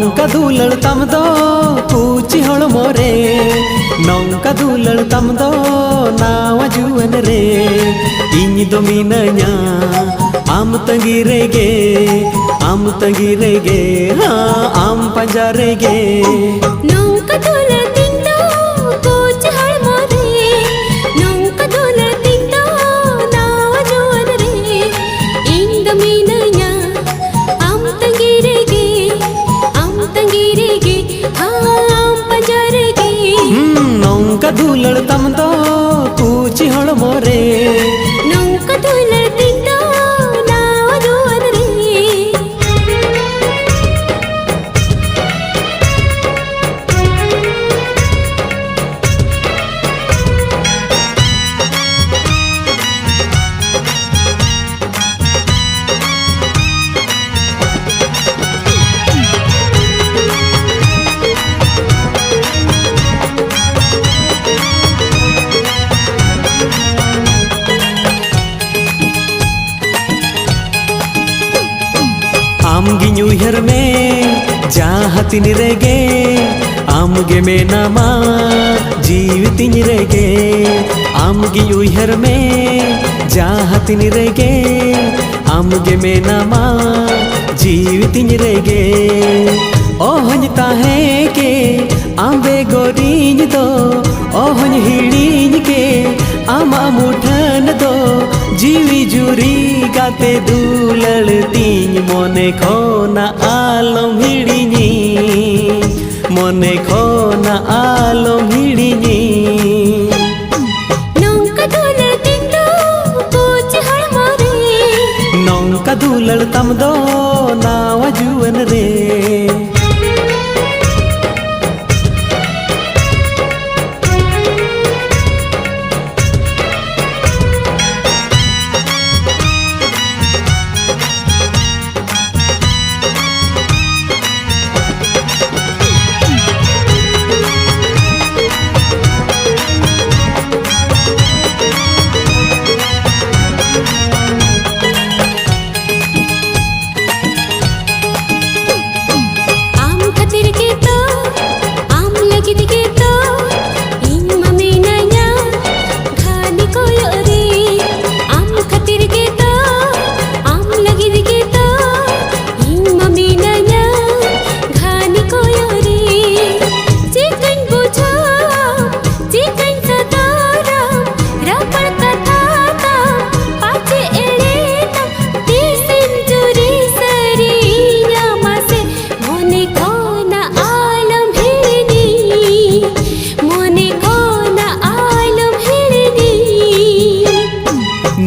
नौका दुलड़ तम दो पूची हड़ मोरे नौका दुलड़ तम दो नावा जुवन रे इन दो मीनया आम तंगी रेगे हाँ आम पंजा रेगे नौका दुलड़ तिंदो पूची हड़ मोरे नौका दुलड़ तिंदो नावा जुवन रे इन दो मीनया आम तंगी रेगे हाँ आम पंजा रेगे नौका दुलड़ तम दो पूची हड़ मोरे नौका दुलड़ तिंदो नावा जुवन रे आमगी न्यूयर में जाहतिन रेगे आमगे में नामा जीवितिन रेगे आमगी न्यूयर में जाहतिन रेगे आमगे में नामा जीवितिन रेगे ओहन ताहे के आंबे गोरीन दो ओहन हिड़ीन के आमा मुठन दो जीवी जुरी गाते दुलड़ तीन मोने खोना आलम हिड़ीनी मोने खोना आलम हिड़ीनी नौका दुलड़ तिंदो पूची हड़ मोरे नौका दुलड़ तम दो नावा जुवन रे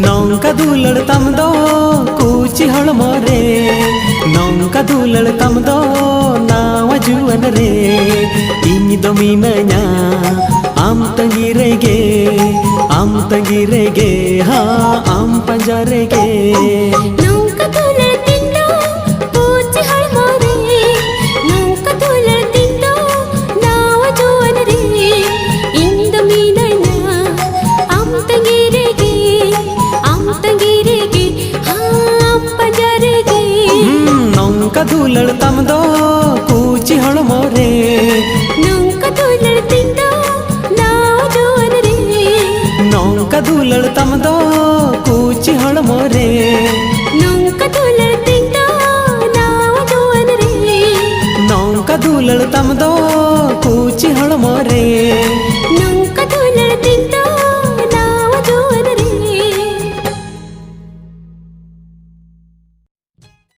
नौका दुलड़ तम दो कूची हड़ मोरे नौका दुलड़ तम दो नावा जुवन रे इन दो मीनया आम तंगी रेगे हाँ आम पंजा रेगे नौका दुलड़ तिंदो पूची हड़ मोरे नौका दुलड़ तिंदो नावा जुवन रे इन दो मीनया आम तंगी रेगे हाँ आम पंजा रेगे नौका दुलड़ तम दो कूची हड़ मोरे नौका दुलड़ तिंदो नावा जुवन रे नौका दुलड़ तम दो कूची हड़ मोरे नौका दुलड़ तिंदो नावा जुवन रे नौका दुलड़ तम दो कूची हड़ मोरे